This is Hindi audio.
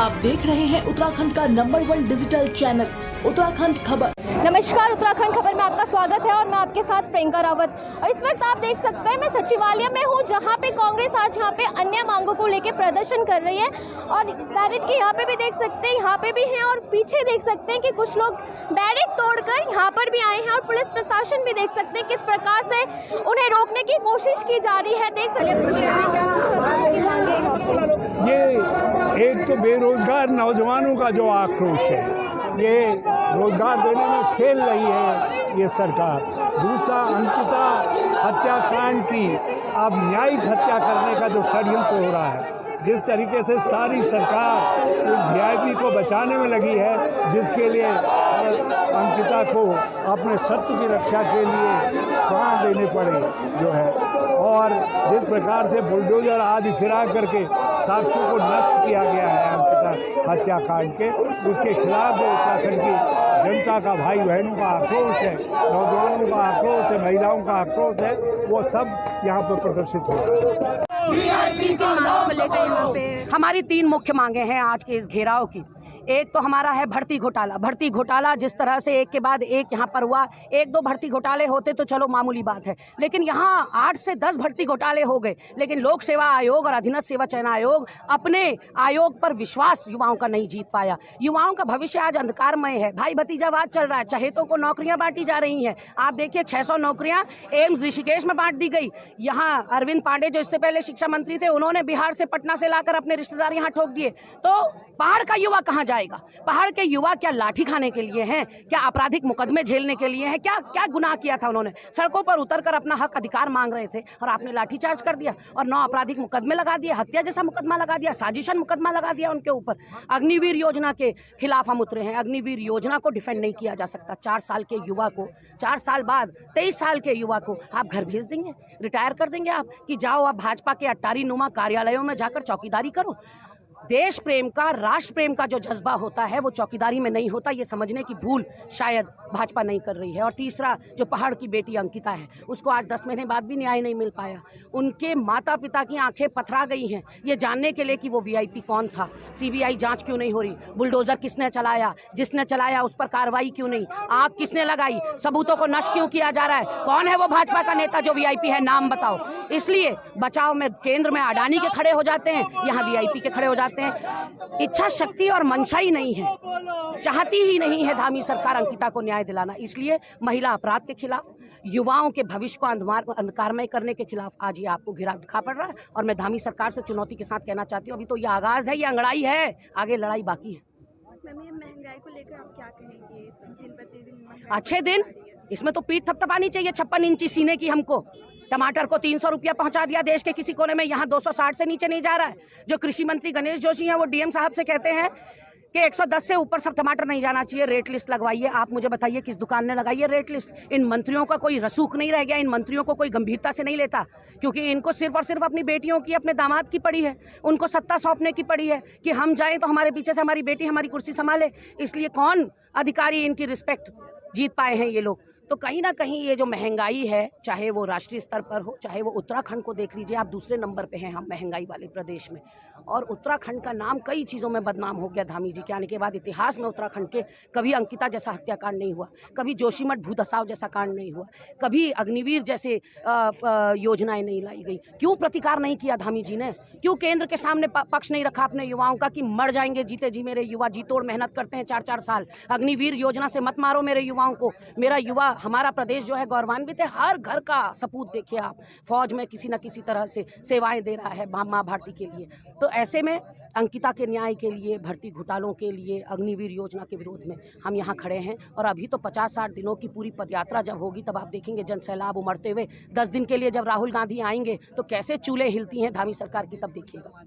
आप देख रहे हैं उत्तराखंड का नंबर 1 डिजिटल चैनल उत्तराखंड खबर। नमस्कार, उत्तराखंड खबर में आपका स्वागत है और मैं आपके साथ प्रियंका रावत। और इस वक्त आप देख सकते हैं मैं सचिवालय में हूं, जहां पे कांग्रेस आज यहां पे अन्य मांगों को लेकर प्रदर्शन कर रही है। और बैरिकेड के यहां पे भी देख सकते हैं, यहां पे भी हैं और पीछे देख सकते हैं कि कुछ लोग बैरिकेड तोड़कर यहां पर भी आए हैं। और पुलिस प्रशासन भी देख सकते हैं किस प्रकार से उन्हें रोकने की कोशिश की जा रही है। देख सकते हैं क्या कुछ की मांगे यहाँ पे। ये एक तो बेरोजगार नौजवानों का जो आक्रोश है, ये रोजगार देने में फेल रही है ये सरकार। दूसरा, अंकिता हत्याकांड की अब न्यायिक हत्या करने का जो षड्यंत्र हो रहा है, जिस तरीके से सारी सरकार उस वीआईपी को बचाने में लगी है, जिसके लिए अंकिता को अपने सत्य की रक्षा के लिए प्राण देने पड़े जो है, और जिस प्रकार से बुलडोजर आदि फिरा करके साक्ष्यों को नष्ट किया गया है अंकिता हत्याकांड के, उसके खिलाफ जो उत्तराखंड की जनता का, भाई बहनों का आक्रोश है, नौजवानों का आक्रोश है, महिलाओं का आक्रोश है, वो सब यहाँ पर प्रदर्शित हो रहा है। हमारी 3 मुख्य मांगे हैं आज के इस घेराव की। एक तो हमारा है भर्ती घोटाला जिस तरह से एक के बाद एक यहाँ पर हुआ। 1-2 भर्ती घोटाले होते तो चलो मामूली बात है, लेकिन यहाँ 8 से 10 भर्ती घोटाले हो गए। लेकिन लोक सेवा आयोग और अधीनस्थ सेवा चयन आयोग अपने आयोग पर विश्वास युवाओं का नहीं जीत पाया। युवाओं का भविष्य आज अंधकारमय है। भाई भतीजावाद चल रहा है, चहेतों को नौकरियां बांटी जा रही हैं। आप देखिए 600 नौकरियां एम्स ऋषिकेश में बांट दी गई। यहाँ अरविंद पांडे जो इससे पहले शिक्षा मंत्री थे, उन्होंने बिहार से पटना से लाकर अपने रिश्तेदार यहाँ ठोक दिए। तो पहाड़ का युवा कहाँ जाएगा? पहाड़ के युवा क्या लाठी खाने के लिए हैं? क्या आपराधिक मुकदमे झेलने के लिए हैं? क्या गुनाह किया था उन्होंने? सड़कों पर उतरकर अपना हक अधिकार मांग रहे थे और आपने लाठीचार्ज कर दिया और 9 आपराधिक मुकदमे लगा दिए, हत्या जैसा मुकदमा लगा दिया, साजिशन मुकदमा लगा दिया उनके ऊपर। अग्निवीर योजना के खिलाफ हम उतरे हैं। अग्निवीर योजना को डिफेंड नहीं किया जा सकता। 4 साल के युवा को, 4 साल बाद 23 साल के युवा को आप घर भेज देंगे, रिटायर कर देंगे आप, कि जाओ आप भाजपा के अट्टारी नुमा कार्यालयों में जाकर चौकीदारी करो। देश प्रेम का, राष्ट्र प्रेम का जो जज्बा होता है वो चौकीदारी में नहीं होता। ये समझने की भूल शायद भाजपा नहीं कर रही है। और तीसरा, जो पहाड़ की बेटी अंकिता है, उसको आज 10 महीने बाद भी न्याय नहीं मिल पाया। उनके माता पिता की आंखें पथरा गई हैं ये जानने के लिए कि वो वीआईपी कौन था। सीबीआई जांच क्यों नहीं हो रही? बुलडोजर किसने चलाया? जिसने चलाया उस पर कार्रवाई क्यों नहीं? आग किसने लगाई? सबूतों को नष्ट क्यों किया जा रहा है? कौन है वो भाजपा का नेता जो वीआईपी है? नाम बताओ। इसलिए बचाव में केंद्र में अडानी के खड़े हो जाते हैं, यहाँ वीआईपी के खड़े हो जाते हैं। इच्छा शक्ति और मंशा ही नहीं है, चाहती ही नहीं है धामी सरकार अंकिता को न्याय दिलाना। इसलिए महिला अपराध के खिलाफ, युवाओं के भविष्य को अंधकारमय करने के खिलाफ आज ये आपको घिरा दिखा पड़ रहा है। और मैं धामी सरकार से चुनौती के साथ कहना चाहती हूँ, अभी तो ये आगाज है, ये अंगड़ाई है, आगे लड़ाई बाकी है। महंगाई को लेकर आप क्या कहेंगे? दिन प्रतिदिन अच्छे दिन, इसमें तो पीठ थपथपानी चाहिए 56 इंची सीने की हमको। टमाटर को 300 रुपया पहुंचा दिया देश के किसी कोने में, यहाँ 260 से नीचे नहीं जा रहा है। जो कृषि मंत्री गणेश जोशी हैं, वो डीएम साहब से कहते हैं कि 110 से ऊपर सब टमाटर नहीं जाना चाहिए, रेट लिस्ट लगवाइए। आप मुझे बताइए किस दुकान ने लगाई है रेट लिस्ट? इन मंत्रियों का कोई रसूख नहीं रह गया, इन मंत्रियों को कोई गंभीरता से नहीं लेता, क्योंकि इनको सिर्फ और सिर्फ अपनी बेटियों की, अपने दामाद की पड़ी है। उनको सत्ता सौंपने की पड़ी है कि हम जाएं तो हमारे पीछे से हमारी बेटी हमारी कुर्सी संभाले। इसलिए कौन अधिकारी इनकी रिस्पेक्ट जीत पाए हैं ये लोग? तो कहीं ना कहीं ये जो महंगाई है, चाहे वो राष्ट्रीय स्तर पर हो, चाहे वो उत्तराखंड को देख लीजिए, आप दूसरे नंबर पे हैं हम महंगाई वाले प्रदेश में। और उत्तराखंड का नाम कई चीज़ों में बदनाम हो गया धामी जी के आने के बाद। इतिहास में उत्तराखंड के कभी अंकिता जैसा हत्याकांड नहीं हुआ, कभी जोशीमठ भूधसाव जैसा कांड नहीं हुआ, कभी अग्निवीर जैसे योजनाएं नहीं लाई गई। क्यों प्रतिकार नहीं किया धामी जी ने? क्यों केंद्र के सामने पक्ष नहीं रखा अपने युवाओं का कि मर जाएंगे जीते जी मेरे युवा, जी तोड़ मेहनत करते हैं 4-4 साल। अग्निवीर योजना से मत मारो मेरे युवाओं को। मेरा युवा, हमारा प्रदेश जो है गौरवान्वित है। हर घर का सपूत देखिए आप, फौज में किसी न किसी तरह से सेवाएं दे रहा है माँ भारती के लिए। तो ऐसे में अंकिता के न्याय के लिए, भर्ती घोटालों के लिए, अग्निवीर योजना के विरोध में हम यहाँ खड़े हैं। और अभी तो 50-60 दिनों की पूरी पदयात्रा जब होगी तब आप देखेंगे जन सैलाब उमड़ते हुए। 10 दिन के लिए जब राहुल गांधी आएंगे तो कैसे चूल्हे हिलती हैं धामी सरकार की, तब देखिएगा।